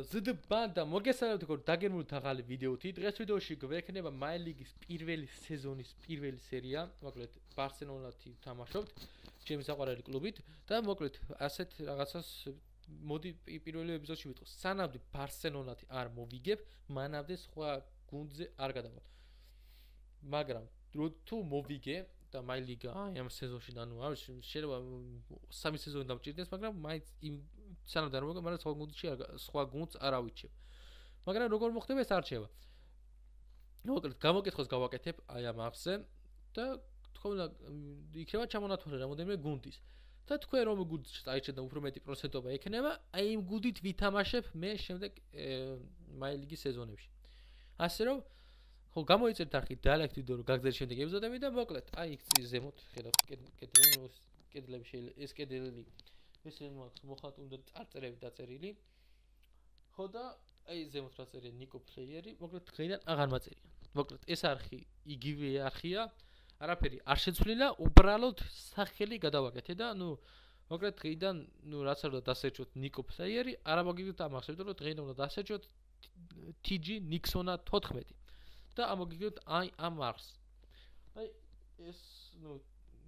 ზდბა და მოგესალმებით როგორ დაგერმულით ახალი ვიდეოთი. დღეს ვიდეოში გვექნება მაი ლიგის პირველი სეზონის პირველი სერია. მოკლედ ბარსელონათი თამაშობთ ჩემი საყვარელი კლუბით და მოკლედ ასეთ რაღაცას მოდი პირველი ეპიზოდში ვიტყოს. სანამდე ბარსელონათი არ მოვიგებ, მანამდე სხვა გუნდზე არ გადავალ. მაგრამ თუ მოვიგე და მაი ლიგა ამ სეზონში და ნუ შეიძლება 3 სეზონი დამჭირდეს, მაგრამ მაინც სანამ არ მოგა, მაგრამ სხვა გუნდს არ ავიჩებ. მაგრამ როგორ მოხდება ეს არჩევა? მოკლედ გამოკითხოს გავაკეთებ აი ამ ახსე და თქო იქნება ჩამონათვალე რამოდენიმე გუნდის. და თქვენ რომ გუნდს წაიჭერთ და უფრო მეტი პროცენტობა ექნება, აი იმ გუნდით ვითამაშებ მე შემდეგ მაი ლიგის სეზონებში. ასე რომ ხო გამოიწერთ არხი დალექთ ვიდეო რომ გაგზავნეთ შემდეგ ეპიზოდები და მოკლედ აი იქ ზემოთ ხედავთ კედლები შეიძლება ეს კედელი ეს მაქვს მოხატული წარწერები დაწერილი. ხო და აი ზემოთ რა წერია ნიკო პლეიერი, მოკლედ დღეიდან აღარ მაწერია. მოკლედ ეს არხი იგივე არხია, არაფერი არ შეცვლილა, უბრალოდ სახელი გადავაკეთე და ნუ მოკლედ დღეიდან ნუ რაც არ უნდა დასერჩოთ ნიკო პლეიერი, არა მოგიგებთ ამას, იმიტომ რომ დღეიდან უნდა დასერჩოთ TG Nixona 14 და ამოგიგებთ აი ამ არხს. აი ეს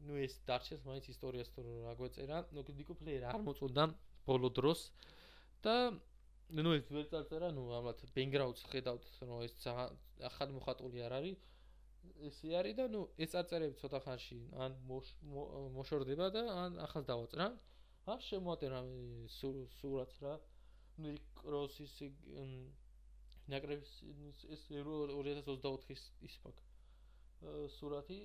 ნუ ეს დარჩეს მაინც ისტორიას თუ რა გვეწერა, ნუ ნიკო პლეიერი არ მოწონდა ბოლო დროს და ნუ ეს ვერ წარწერა, ნუ ამათ ბენგრაუდს ხედავთ, რომ ეს ახალი მოხატული არ არის. ესე არის და ნუ ეს წარწერები ცოტა ხანში ან მოშორდება და ან ახალს დავაწერა. არ შემოაწერა სურათს რა. ნუ კროსის ნაკრების ეს 2024-ის ის ფაქ სურათი,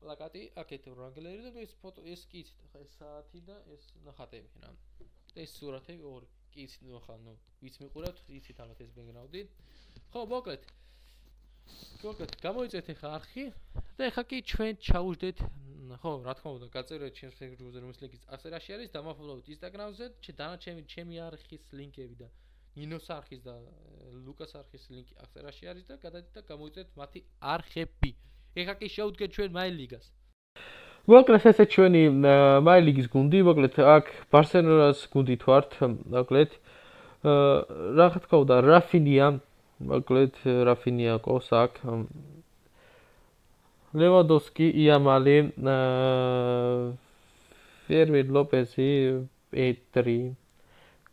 პლაკატი, აქეთ რანგლერი და ეს ფოტო, ეს კი იცით, ხა ეს საათი და ეს ნახატები რა. და ეს სურათები ორი. კი იცით, ნუ ხა ნუ ვიც მიყურავთ, იცით ალბათ ეს ბექგრაუნდი. ხო, მოკლედ გამოიწერთ ახლა არხი და ახლა კი ჩვენ ჩაუждეთ, ხო, რა თქმა უნდა, გაწერეთ ჩემს ფეისბუქზე, რომლის ლინკი აღწერაში არის, დამაფოლოვეთ ინსტაგრამზე, დანარჩენი ჩემი არხის ლინკები და ნინოს არხის და ლუკას არხის ლინკი აღწერაში არის და გადადით და გამოიწერთ მათი არხები. ეხლა კი შევდგეთ ჩვენ მაი ლიგას. მოკლედ ესე ჩვენი მაი ლიგის გუნდი, მოკლედ აქ ბარსელონას გუნდით ვართ, მოკლედ რა თქმა უნდა, რაფინია, მოკლედ რაფინია ყავს აქ. ლევანდოვსკი, იამალი, ფერმინ ლოპეზი, პეტრი,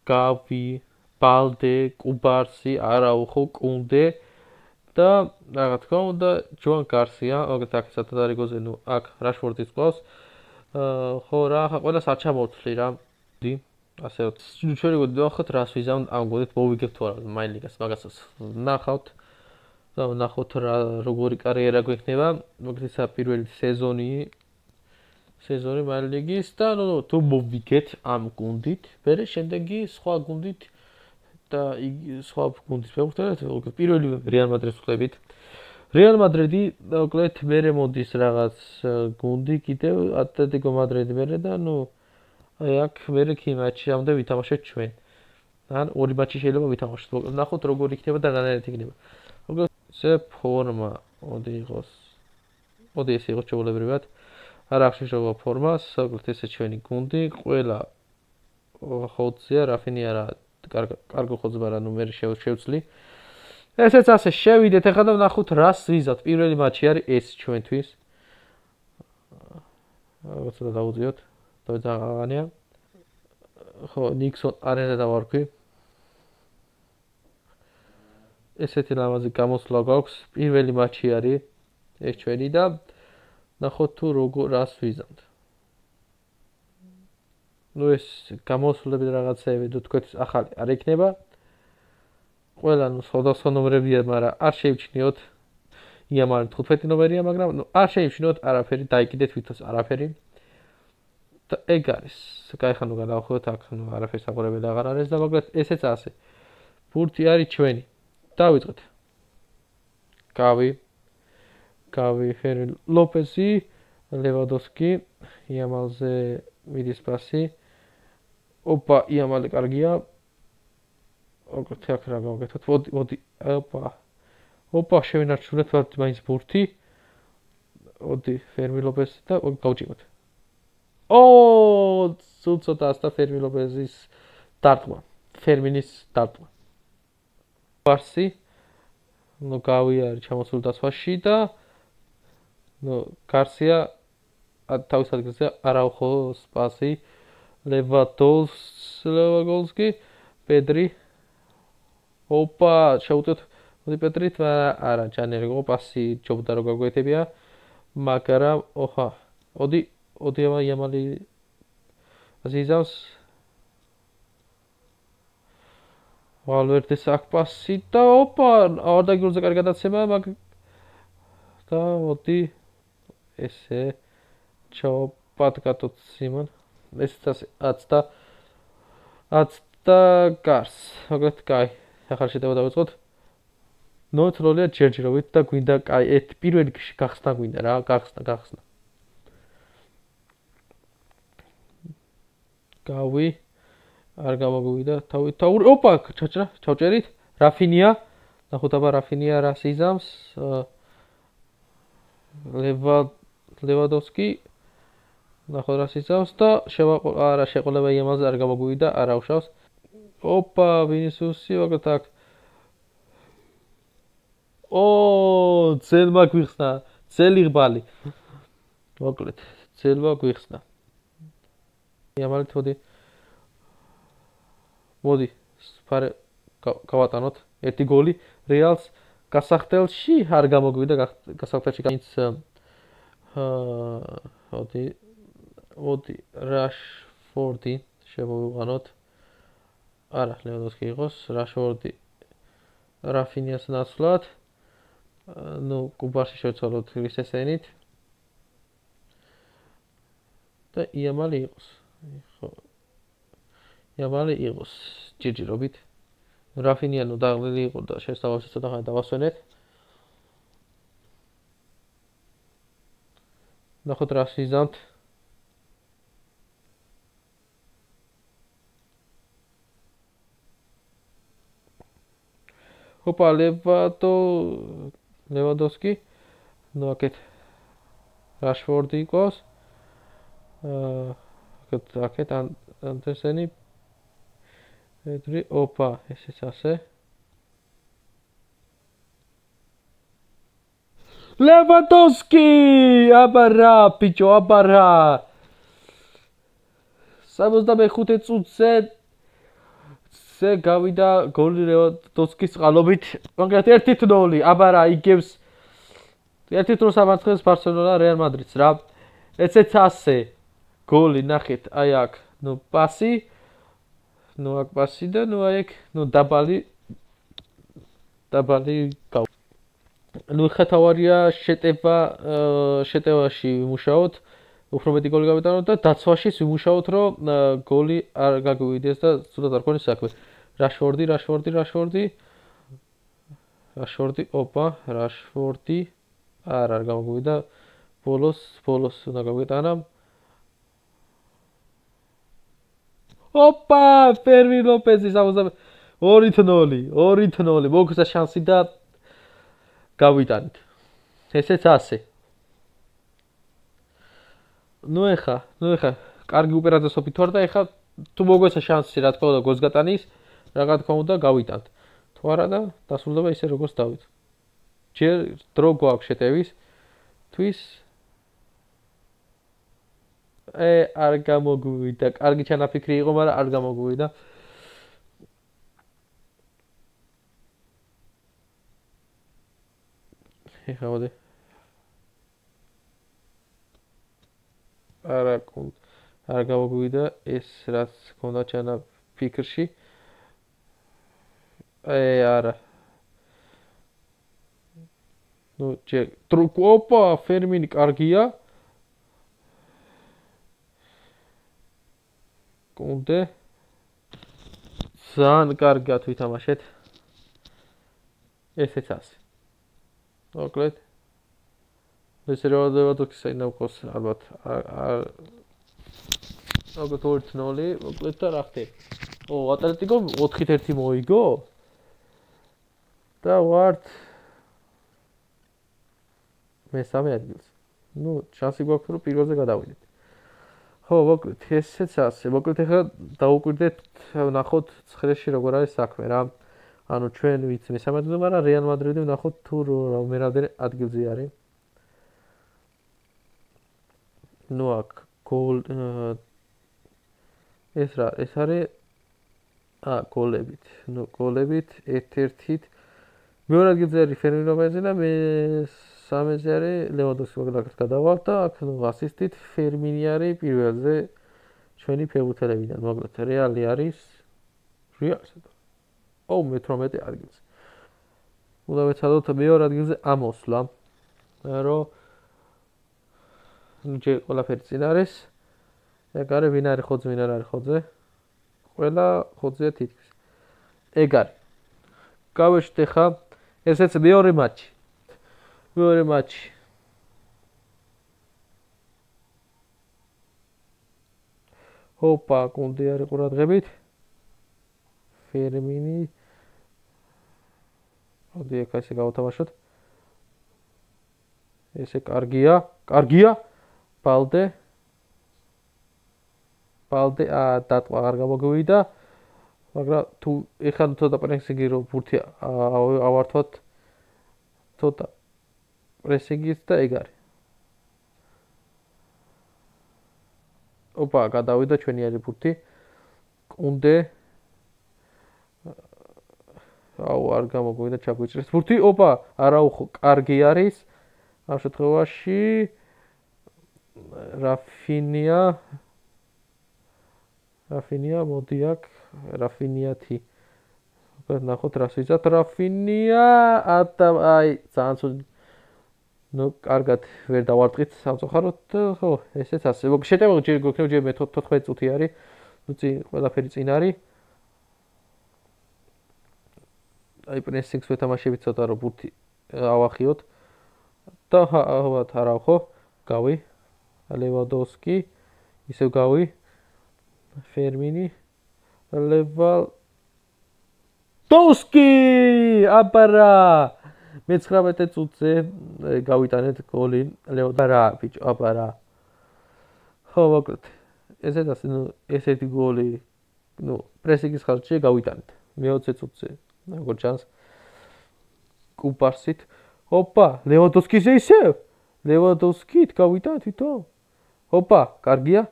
გავი, ბალდე, კუბარსი, არაუხო, კუნდე და რა თქმა უნდა ჯოან გარსია, მოკლედ აქ სათადარიგოზე ნუ აქ რაშფორდის ყავს. ხო რა, ახლა ყველას არ ჩამოვთვლი რა. ასე რომ ჩვენ გვიდოხოთ რას ვიზამთ ამ გუნდით მოვიგებთ თუ არა მაი ლიგას, მაგასაც ნახავთ. და ნახოთ რა როგორი კარიერა გვექნება. მოკლედ ეს პირველი სეზონი მაი ლიგის და ნუ თუ მოვიგეთ ამ გუნდით, მერე შემდეგი სხვა გუნდით და სხვა გუნდის ფეხბურთელად პირველი რეალ მადრიდს ვხდებით. რეალ მადრიდი მოკლედ მერე მოდის რაღაც გუნდი კიდევ ატლეტიკო მადრიდი მერე და ნუ აი აქ მერე კი მატჩამდე ვითამაშეთ ჩვენ. ან ორი მატჩი შეიძლება ვითამაშოთ. მოკლედ ნახოთ როგორ იქნება და რანაირად იქნება. მოკლედ ეს ფორმა მოდი იყოს. მოდი ეს იყოს ჩვეულებრივად. არ აღშიშობა ფორმას, მოკლედ ესე ჩვენი გუნდი, ყველა ხოთზია, რაფინია რა კარგი ხოთზა რა ნუ მე შევცვლი. ესეც ასე შევიდეთ ახლა და ვნახოთ რას ვიზავთ. პირველი მატჩი არის ეს ჩვენთვის. ცოტა დავუძიოთ. დავაღანია. ხო, ნიქსონ არენა დავარქვი. ესეთი ლამაზი გამოსვლა გვაქვს. პირველი მატჩი არის ეს ჩვენი და ნახოთ თუ როგორ რას ვიზავთ. ნუ ეს გამოსვლები რაღაცეები თუ თქვენთვის ახალი არ იქნება. ყველა ნუ სხვადასხვა ნომრებია, მაგრამ არ შეიმჩნიოთ. იამალი 15 ნომერია, მაგრამ ნუ არ შეიმჩნიოთ არაფერი, დაიკიდეთ ვითოს არაფერი. და ეგ არის. კაი ხანო გადავხვდეთ აქ, ნუ არაფერი საყურებელი აღარ არის და მოკლედ ესეც ასე. ბურთი არის ჩვენი. დავიწყეთ. გავი, ფერმინ ლოპეზი, ლევანდოვსკი, იამალზე მიდის პასი. ოპა, იამალი კარგია. ოქროთი აქ რა გავაკეთოთ. მოდი, ოპა, შევინარჩუნეთ მაინც ბურთი. მოდი, ფერმინ ლოპეზი და გავჭიმოთ. ცოტა ასთა ფერმინ ლოპეზის დარტყმა. ფერმინის დარტყმა. ბარსი ნუ გავიარე ჩამოსულ დაცვაში და ნუ გარსია თავის ადგილზე არაუხო სპასი ლევადოვსკი პედრი ოპა შეუწევთ მოდი პედრით არა ჩანერგო პასი ჯობდა რო გაგვეთებია მაგრამ ოხა ოდი იამალი აზიზავს ვალვერდეს აქ პასი და ოპა ავადაგილზე კარგი გადაცემა მაგ და მოდი ესე ჩავპატკატოთ სიმონ ესეც აცდა გარს მაგათ კაი ახალ შეტევა დავიწყოთ ნოთროლია ჯერჯერობით და გვინდა კაი ერთ პირველ რიგში გახსნა გვინდა რა გახსნა გავი არ გამოგვიდა თავი ოპა ჩავჭერით რაფინია ნახოთ აბა რაფინია რას იზამს ლევადოვსკი ნახოთ რას იზამს და არა შეყოლება იმაზე არ გამოგვიდა არ აუშავს ოპა ვინისიუსი მაგათ აქ ო ძელმა გვიხსნა ძელი ღბალი მოკლედ ძელმა გვიხსნა იამალით მოდი ფარე გავატანოთ ერთი გოლი რეალს გასახდელში არ გამოგვიდა გასახდელში განიც მოდი რაშფორდი შემოვიყვანოთ არა ლევანდოვსკი იყოს რაშფორდი რაფინიას ნაცვლად ნუ კუბაში შევცვალოთ რისესენით და იამალი იყოს ხო იამალი იყოს ჯერჯერობით რაფინია ნუ დაღლილი იყო და შესაძლოა ცოტა ხანი დავასვენეთ ნახოთ რას იზამთ ოპა ლევანდოვსკი ნუ აქეთ რაშფორდი იყოს აქეთ ანტერსენი პედრი ოპა ესეც ასე ლევანდოვსკი აბა რა ბიჭო აბა რა 65 წუთზე გავიდა გოლი ლევანდოვსკის წყალობით კონკრეტ 1-0 აბა რა იგებს 1-0 სამარცხეს ბარსელონა რეალ მადრიდს რა ესეც ასე გოლი ნახეთ აი აქ ნუ პასი ნუ აქ პასი და ნუ აი აქ ნუ დაბალი ნუ ხეთავარია შეტევაში ვიმუშაოთ უფრო მეტი გოლი გავიტანოთ და დაცვაშიც ვიმუშაოთ რომ გოლი არ გაგვივიდეს და ცუდად არ ქონდეს საქმე რაშფორდი ოპა რაშფორდი არ გამოგვიდა ბოლოს უნდა გავიტანა ოპა ფერმინ ლოპეზი 2-0 მოგცა შანსი და გავიტანით ესეც ასე ნუ ეხა კარგი უპირატესობით ვარ და ეხა თუ მოგეცა შანსი რა თქმა უნდა გოლს გატანის რა თქმა უნდა გავიტანთ თუ არა და დასრულდება ისე როგორც დავით ჯერ დრო გვაქვს შეტევის თვის არ გამოგვივიდა კარგი ჩანაფიქრი იყო მაგრამ არ გამოგვივიდა ეხა მოდი არ გამოგვივიდა ეს რაც ქონდა ჩანაფიქრში არა ნუ ჯერ ოპა ფერმინი კარგია კონდე ძალიან კარგად ვითამაშეთ ესეც ასე მოკლედ ეს როდესაც საინახოს ალბათ ალბათ 2-0 მოკლედ და რა ხდება ო ატლეტიკო 4-1 მოიგო და ვართ მესამე ადგილზე ნუ შანსი გვაქვს რომ პირველზე გადავიდეთ ხო მოკლედ ესეც ასე მოკლედ ახლა დაუკვირდეთ ნახოთ ცხრილში როგორ არის საქმე რა ანუ ჩვენ ვიც მესამე ადგილზე, მაგრამ რეალ მადრიდი ვნახოთ თუ მერამდე ადგილზე არის. ნუ აქ გოლ ეს არის გოლებით. ნუ გოლებით ერთ-ერთით მეორე ადგილზე არის ფერმინო ბენზემა, მესამეზე არის ლევანდოვსკი, მაგრამ გადავალთ და აქ ნუ ასისტით ფერმინი არის პირველზე ჩვენი ფეხბურთელებიდან. მოკლედ რეალი არის მე-18 ადგილზე. უნდა ვეცადოთ მეორე ადგილზე ამოსვლა, რომ ჯერ ყველაფერი წინ არის. ეგ არის ვინ არის ხოძე, ვინ არ არის ხოძე. ყველა ხოძეა თითქმის. ეგ არის. გავეშთ ახლა ესეც მეორე მატჩი. მეორე მატჩი. ოპა, კუნდი არის ყურადღებით. ფერმინი. მოდი ახლა ესე გავთამაშოთ. ესე კარგია. ბალდე დატყვა არ გამოგვივიდა, მაგრამ თუ ეხლა ცოტა პრესინგი რო ბურთი ავართვათ ცოტა პრესინგით და ეგ არის. ოპა, გადავიდა ჩვენი არის ბურთი. კუნდე არ გამოგვივიდა ჩაგვიჭრეს ბურთი. ოპა, არაუხო კარგი არის. ამ შემთხვევაში რაფინია მოდი აქ რაფინიათი ნახოთ რას ვიზათ რაფინია აი ძალიან ცუდი ნუ კარგად ვერ დავარტყით სამწუხაროდ ხო ესეც ასე შეტევა ჯერ გვექნება ჯერ მე 14 წუთი არის ნუ წინ ყველაფერი წინ არის აი პრესინგს ვეთამაშებით ცოტა რომ ბურთი ავახიოთ და არა ხო გავი ლევანდოვსკი ისევ გავი ფერმინი ლევანდოვსკი აბარა მე-19 წუთზე გავიტანეთ გოლი ლევანდოვსკი ბიჭო აბარა ხო მოკლედ ესეც ასე ნუ ესეთი გოლი ნუ პრესინგის ხარჯზე გავიტანეთ მე-20 წუთზე როგორ ჩანს კუპარსით ოპა ლევანდოვსკიზე ისევ ლევანდოვსკით გავიტანეთ თვითონ ოპა კარგია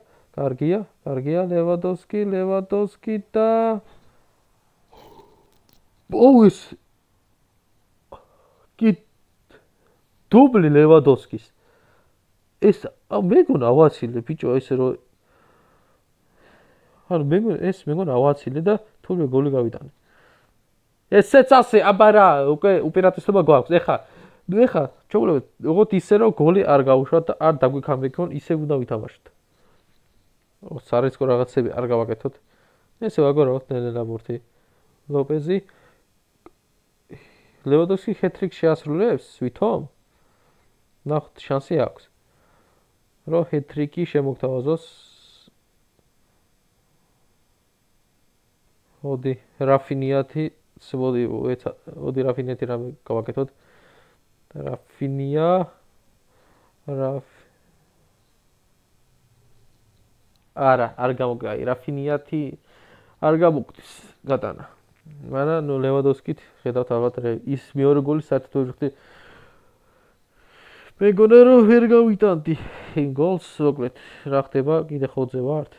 ლევანდოვსკი და ოუს კი დუბლი ლევანდოვსკის ეს მეგონა ავაცილე ბიჭო ესე რომ ანუ მეგონა ავაცილე და თურმე გოლი გავიტანე ესეც ასე აბარა უკვე უპირატესობა გვაქვს ეხა ჩაულებთ როგორც ისე რომ გოლი არ გავუშვათ და არ დაგვიქამბეკონ ისე უნდა ვითამაშოთ სარისკო რაღაცები არ გავაკეთოთ ესე ვაგორავთ ნელა ბურთი ლოპეზი ლევანდოვსკი ჰეტრიკ შეასრულებს ვითომ ნახოთ შანსი აქვს რომ ჰეტრიკი შემოგთავაზოს მოდი რაფინიათი რამე გავაკეთოთ რაფინია არ გამოგაი რაფინიათი არ გამოგდის გატანა მაგრამ ნუ ლევანდოვსკით ხედავთ ალბათ ის მეორე გოლი საერთოდ ვერ ვიხდი მეგონა რომ ვერ გავიტანდი იმ გოლს მოკლედ რა ხდება კიდე ხოძე ვართ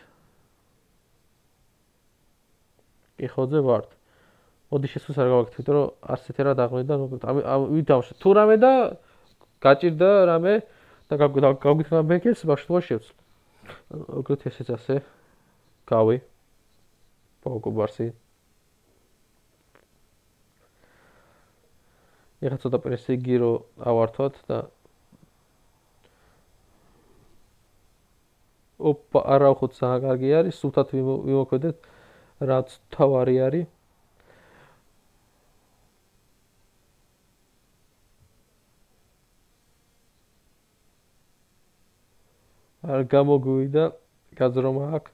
კი ხოძე ვართ მოდი შესულს არ გავაკეთებ იმიტომ რომ არც ეთერა დაღვიდა მოკლედ ვითამაშე თუ რამე და გაჭირდა რამე და გავგითხრა ბეკეს ბაშტოა შევცვლ მოკლედ ესეც ასე გავი პოგობარსი ეხლა ცოტა პრესინგი რო ავართვათ და ოპა არაუხოთ ძალიან კარგი არის სულთად ვიმოქმედეთ რაც თავარი არის არ გამოგვივიდა გაძრომა აქ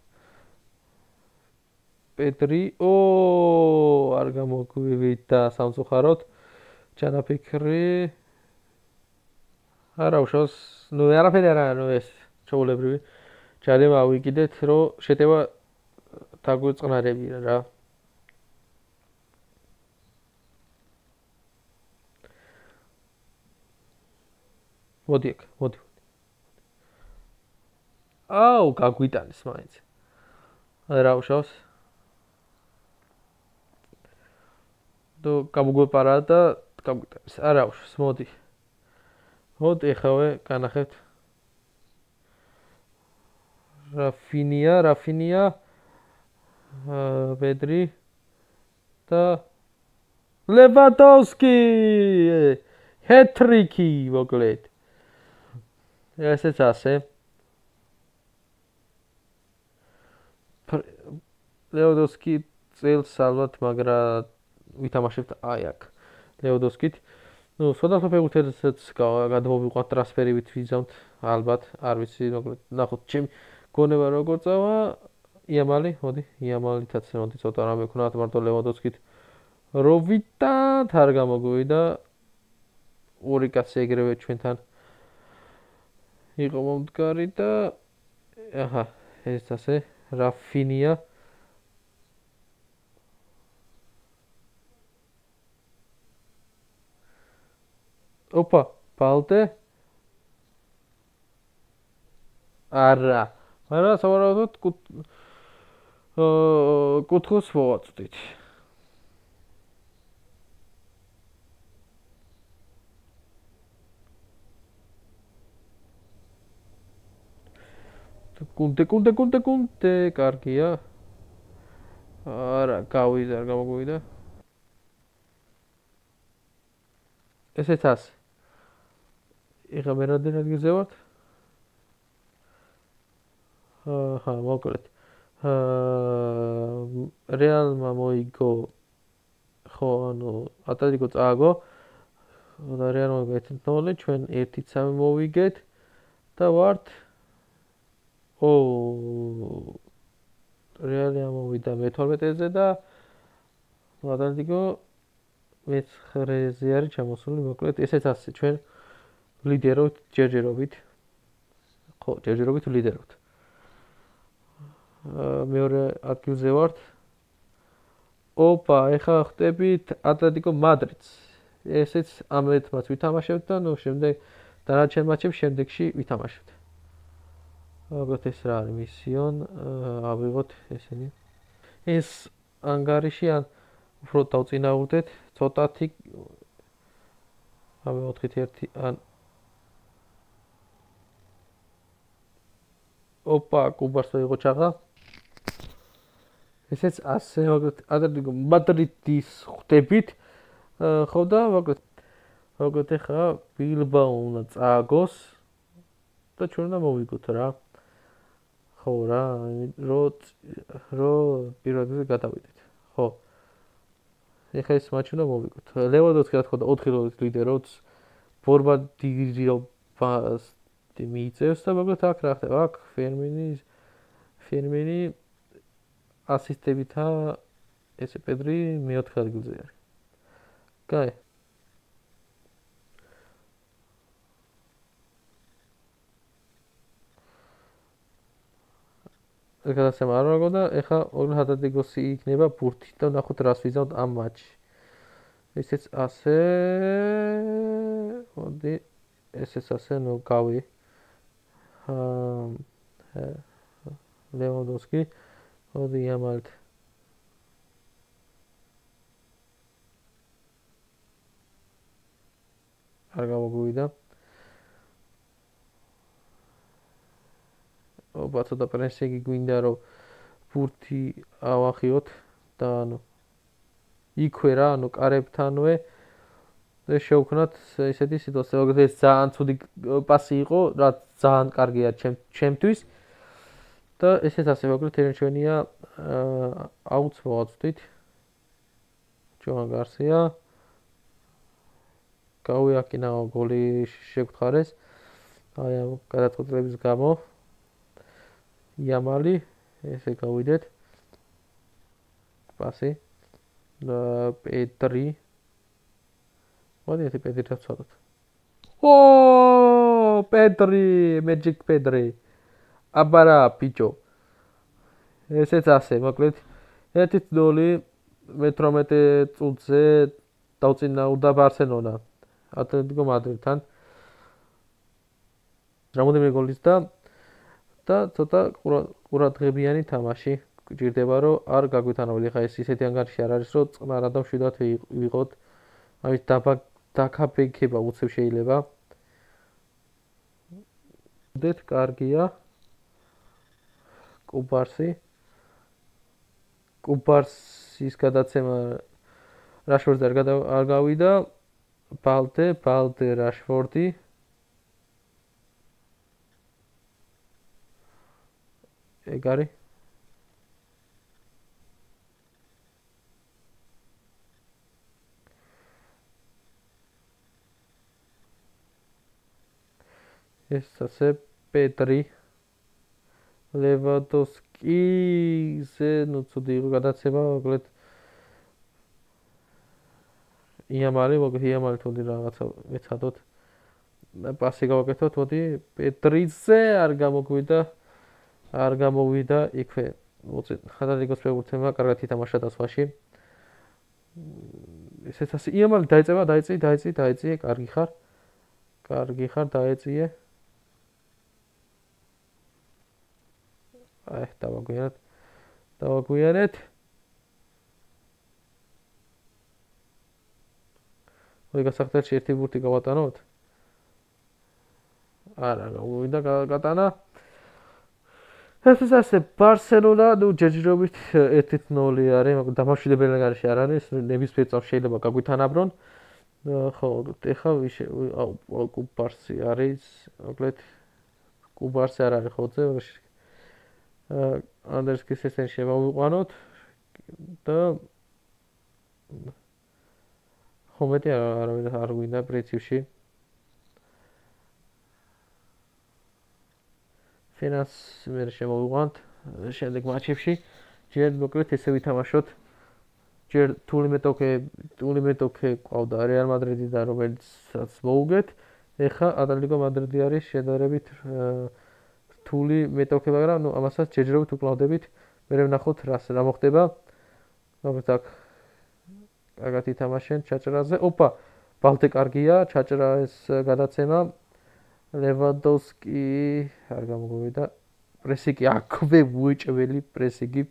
პეტრი არ გამოგვივიდა სამწუხაროდ ჩანაფიქრი არა უშავს ნუ არაფერი არა ნუ ეს ჩაულებრივი ჩადება ვიკიდეთ რომ შეტევა დაგვიწყნარებია რა მოდი აქ, მოდი. აუ, გაგვიტანის მაინც. რა უშავს? და გამოგვეპარა და გაგვიტანის. არა უშავს, მოდი. მოდი ეხავე, განახეთ. Rafinha, Pedri და Lewandowski hat-trick-ი მოკლედ. ესეც ასე. Lewandowski წელს ალბათ, მაგრამ ვითამაშებთ აი აქ. Lewandowski-თ. ნუ სხვადასხვა ფეხბურთელსაც გადმოვიყვანთ ტრანსფერივით ვიზამთ, ალბათ, არ ვიცი, მოკლედ ნახოთ, ჩემი გონება როგორ წავა. იამალი, მოდი, იამალითაც მოდი ცოტა რამე ვქნათ, მარტო Lewandowski-თ რო ვიტანთ, არ გამოგვივიდა. ორი კაცი ეგრევე ჩვენთან იყო მომდგარი და აჰა, ეს ასე, Rafinha Opa, Balde. არა. მაგრამ სავარაუდოდ კუთხოს მოვაწვდით. კუნდე, კარგია. არა, გავიდა, არ გამოგვივიდა. ესეც ასე. ეხლა მე რამდენად გიზევართ? აჰა, მოკლედ. რეალმა მოიგო ხო, ანუ ატლეტიკო წააგო. და რეალმა მოიგო 1-0, ჩვენ 1-3 მოვიგეთ და ვართ რეალი ამოვიდა მე-12-ზე და ატლეტიკო მე-9-ზე არის ჩამოსული, მოკლედ ესეც ასე ჩვენ ლიდერობთ ჯერჯერობით. ხო, ჯერჯერობით ლიდერობთ. მეორე ადგილზე ვართ. ოპა, ეხლა ხტებით ატლეტიკო მადრიდს. ესეც ამ ერთმაც ვითამაშებთ და ნუ შემდეგ დანარჩენ მატჩებს შემდეგში ვითამაშებთ. ალბათ ეს რა არის მისიონ, ავიღოთ ესენი. ეს ანგარიში ან უფრო დავწინაურდეთ, ცოტათი ავიღოთ 1 ან ოპა, კუბარს ვიღო ჩაღა. ესეც ასე, ატლეტიკო მადრიდის ხტებით. ხო და მოკლედ ეხლა ბილბაო უნდა წააგოს და ჩვენ უნდა მოვიგოთ რა. ხო რა, რო პირველ ადგილზე გადავიდეთ. ხო. ეხლა ეს მატჩი უნდა მოვიგოთ. Lewandowski რა თქმა უნდა 4-0 ლიდერობს. ბორბადირობას მიიწევს და მოკლედ აქ რა ხდება? აქ ფერმინი ასისტებითა ესე პედრი მე-4 ადგილზე არის. კაი. ეკადასემ არ მოგონდა, ეხლა ატლეტიკოსი იქნება ბურთი და ნახოთ რას ვიზავთ ამ მატჩში. ესეც ასე, მოდი, ესეც ასე, ნუ გავი. Lewandowski, მოდი იამალით. არ გამოგვივიდა. ოპა, ცოტა პრესინგი გვინდა რომ ბურთი ავახიოთ და ანუ იქვე რა, ანუ კარებთანვე და შევქნათ ესეთი სიტუაცია, როგორც ეს ძალიან ცუდი პასი იყო, რაც ძალიან კარგია ჩემთვის. და ესეც ასე მოკლედ ჩვენია აუც მოვაწვდით. ჯოან გარსია. გავიაკინა გოლი შეგვთხარეს. აი ამ გადაწყვეტილების გამო. იამალი, ესე გავიდეთ. პასი. და პედრი. მოდი ეს პედრისაც ვცადოთ. პედრი, Magic Pedri. აბარა ბიჭო. ესეც ასე, მოკლედ 1-0 მე-18 წუთზე დავწინაურდა ბარსელონა ატლეტიკო მადრიდთან. რამოდენიმე გოლის და ცოტა ყურადღებიანი თამაში გჭირდება რომ არ გაგვეთანაბრდეთ. ხა ეს ისეთი ანგარიში არ არის რომ წყნარ და მშვიდად ვიყოთ. ამით დაკაპეკება უცებ შეიძლება. დეთ კარგია. კუბარსის გადაცემა რაშფორდს არ გავიდა. ბალდე რაშფორდი. ეგ არის ეს ასე პედრი ლევანდოვსკიზე ნუ ცუდი იყო გადაცემა მოკლედ იამალი თუნდი რაღაცა ეცადოთ პასი გავაკეთოთ მოდი პედრიზე არ გამოვიდა იქვე ხადალიგოს ფეხბურთელმა კარგად ითამაშა დასვაში ესეც ასე იამალი დაეწია კარგი ხარ დაეწიე აი დავაგვიანეთ მოდი გასახდელში ერთი ბურთი გავატანოთ არა გამოვიდა გატანა ეს ასე ბარსელონა ნუ ჯერჯერობით 1-0 არის მაგრამ დამშვიდებელი ანგარიში არ არის ნებისმიერ წამს შეიძლება გაგვითანაბრონ ხო ეხა კუბარსი არის მოკლედ კუბარსი არ არის ხოძე ანდერსკის ესენ შემოვიყვანოთ და ხომეტი არ გვინდა პრინციპში ფინანს მე შემოვიყვანთ შემდეგ მატჩებში ჯერ მოკლედ ესე ვითამაშოთ ჯერ თული მეტოქე ყავდა რეალ მადრიდიდან რომელსაც მოუგეთ ეხა ატლეტიკო მადრიდი არის შედარებით რთული მეტოქე მაგრამ ნუ ამასაც ჯერჯერობით უკლავდებით მე ვნახოთ რა მოხდება მოკლედ აქ კარგად ითამაშენ ჩაჭრაზე ოპა ბალტე კარგია ჩაჭრა ეს გადაცემა ლევანდოვსკი არ გამოვიდა პრესიკი აქვე უეჭველი პრესიკი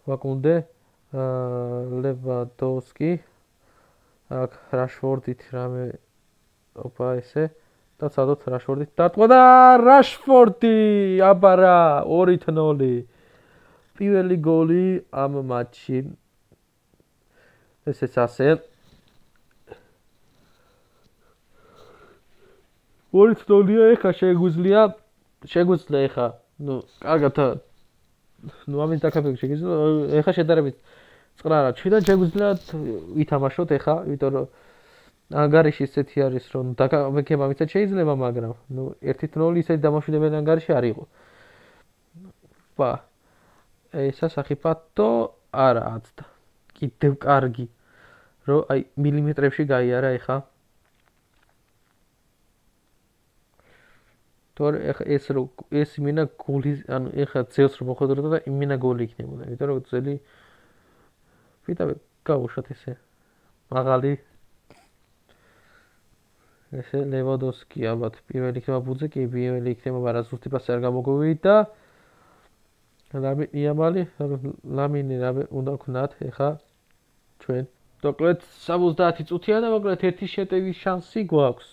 ვაკუნდე ლევანდოვსკი აქ რაშფორდით რამე ოპა ესე და ცადოთ რაშფორდით დარტყვა და რაშფორდი აბარა 2-0 პირველი გოლი ამ მატჩში ესეც ასე 2-0 ეხა შეგვიძლია ეხა ნუ კარგად ნუ ამის დაკაპეკა შეგვიძლია ეხა შედარებით წყნარა ჩვიდან შეგვიძლია ვითამაშოთ ეხა იმიტომ რომ ანგარიში ისეთი არის რომ დაკაპეკება მიცეთ შეიძლება მაგრამ ნუ 1-0 ისეთი დამშვიდებელი ანგარიში არ იყო პა ესა საფათო არა აცდა კიდევ კარგი რომ აი მილიმეტრებში გაიარა ეხა თორე ეს მინა გოლი ანუ ეხა ძელს რომ მოხდოდა და მინა გოლი იქნებოდა იმიტომ რომ ძელი ვიტავე გავუშვათ ესე მაღალი ესე ლევანდოვსკი ალბათ პირველი იქნება ბუძე კი პირველი იქნება მაგრამ ზუსტი პასი არ გამოგვივიდა ლამინი რამე უნდა ვქნათ ეხა ჩვენ მოკლედ 70 წუთია და მოკლედ ერთი შეტევის შანსი გვაქვს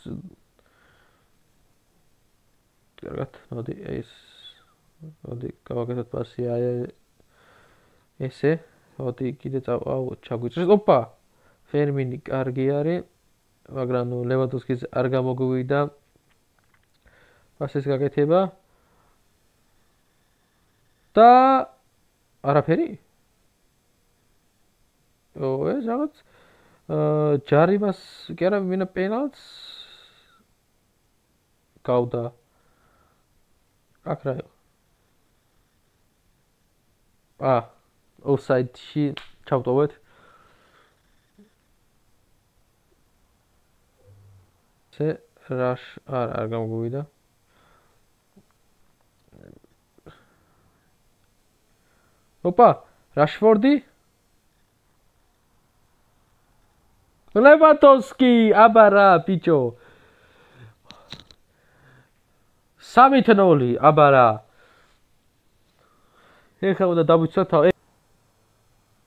კარგად მოდი გავაკეთოთ პასი აი ესე მოდი კიდე ჩაგვიწრეს ოპა ფერმინი კარგი არის მაგრამ ნუ ლევანდოვსკის არ გამოგვივიდა პასის გაკეთება და არაფერი ეს რაღაც ჯარიმას კი არა მინა პენალტს გავდა აქ რა იყო ოფსაიდში ჩავტოვეთ ესე რაშ არ გამოგვივიდა ოპა რაშფორდი ლევანდოვსკი, აბა რა, ბიჭო. 3-0, აბა რა. ეხლა უნდა დავიცვა თავი.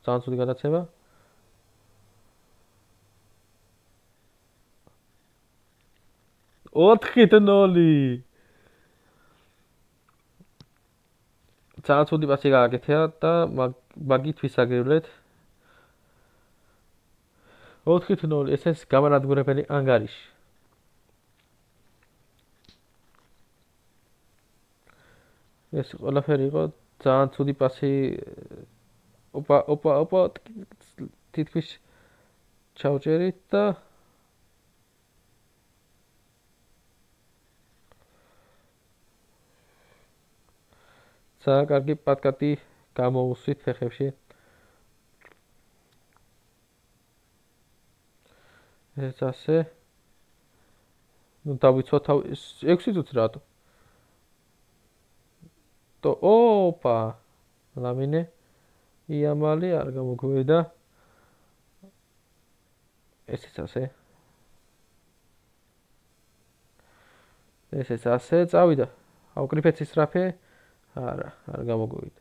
ძალიან ცუდი გადაცემა. 4-0. ძალიან ცუდი პასი გააკეთა და მაგით ვისაგრებლეთ. 4-0, ესეც გამანადგურებელი ანგარიში. ეს ყველაფერი იყო ძალიან ცუდი პასი. ოპა თითქმის ჩავჭერით და ძალიან კარგი პატკატი გამოუსვით ფეხებში. ეს ასე. ნუ დავიცვა თავი 6 წუთი რატო? ოპა ლამინე იამალი არ გამოგვედა. ესეც ასე. ესეც ასე წავიდა. აუკრიფეთ ისრაფე. არა, არ გამოგვედა.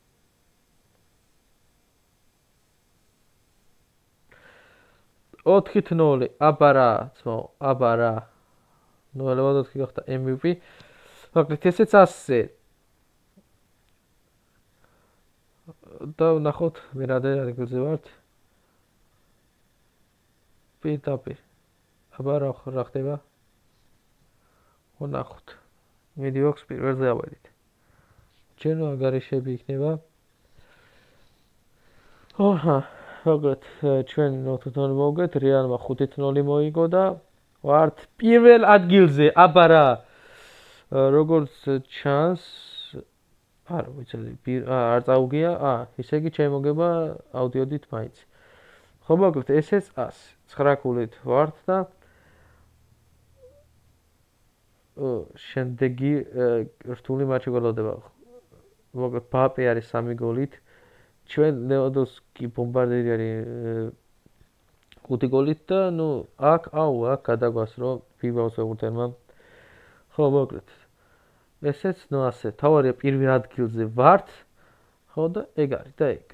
4-0, აბა რა, ძმო, აბა რა. ნუ ლევანდოვსკი გახდა MVP. მოკლედ ესეც ასე. და ნახოთ მე რადერ ადგილზე ვართ. პირდაპირ. აბა რა ხდება? ნახოთ. მედიოქს პირველზე ავედით. ჩენო აგარიშები იქნება. ოჰა, მოკლედ ჩვენ 4-0 მოვგეთ, რეალმა 5-0 მოიგო და ვართ პირველ ადგილზე. აბა რა. როგორც ჩანს არ ვიცი, არ წაუგია. ისე იგი შემოგება აუდიოდით მაინც. ხო, მოკლედ ესეც 9 ქულით ვართ და შემდეგი რთული მატჩი გველოდება. მოკლედ ბაპე არის 3 გოლით. ჩვენ ლევანდოვსკი ბომბარდირი არის 5 გოლით და ნუ აქ გადაგვას რომ ფიბაოს ეურთერმა. ხო, მოკლედ ესეც ნუ ასე თავარია პირველ ადგილზე ვართ. ხო და ეგ არის და ეგ.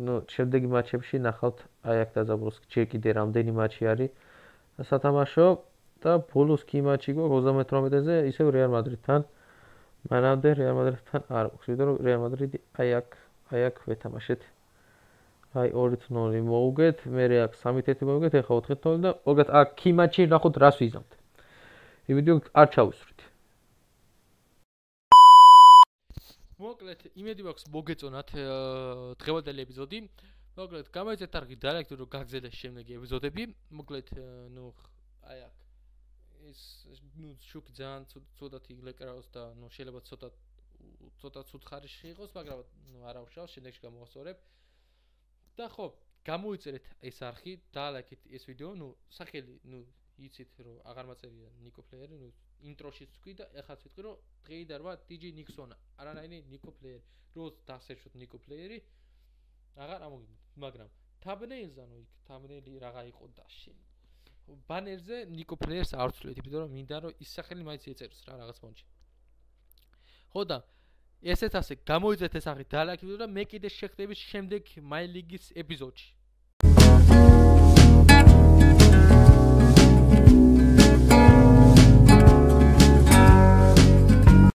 ნუ შემდეგი მატჩებში ნახავთ აი აქ დაზაბულოს ჯერ კიდე რამდენი მატჩი არის სათამაშო და ბოლოს კი მატჩი გვაქვს 38-ზე ისევ რეალ მადრიდთან. მანამდე რეალ მადრიდთან არ გვაქვს, ვიდრე რომ რეალ მადრიდი აი აქ ვეთამაშეთ. აი 2-0 მოუგეთ, მე აქ 3-1 მოუგეთ, ეხლა 4-0 და მოგეთ აქ კი მატჩი ნახოთ რას ვიზამთ. იმედი არ ჩავისვრით. მოკლედ იმედი მაქვს მოგეწონათ დღევანდელი ეპიზოდი. მოკლედ გამოიწეთ არგი დარექტორ რომ გაგზელდა შემდეგი ეპიზოდები. მოკლედ ნუ აი აქ ეს ნუ შუქი ძალიან ცუდად იგლეკრავს და ნუ შეიძლება ცოტა ცუდ ხარისში იყოს, მაგრამ ნუ არ აუშავს, შემდეგში გამოვასწორებ. და ხო, გამოიწერეთ ეს არხი, დაალაიქეთ ეს ვიდეო, ნუ სახელი, ნუ იცით რომ აღარ მაწერია ნიკო პლეიერი, ნუ ინტროშიც თქვი და ეხლაც ვიტყვი რომ დღეიდან ვარ DJ Nixon-ა, არანაირი ნიკო პლეიერი. როც დასერჩოთ ნიკო პლეიერი, აღარ ამოგიგებთ, მაგრამ thumbnail-ზე, ნუ იქ thumbnail-ი რაღა იყო და შენ ბანერზე ნიკო პლეიერს არ ვცვლით, იმიტომ რომ მინდა რომ ის სახელი მაინც ეწეროს რა რაღაც მომენტში. ხო და ესეც ასე გამოიძეთ ეს არხი და ლაიქით და მე კიდე შეგხვდებით შემდეგ My League-ის ეპიზოდში.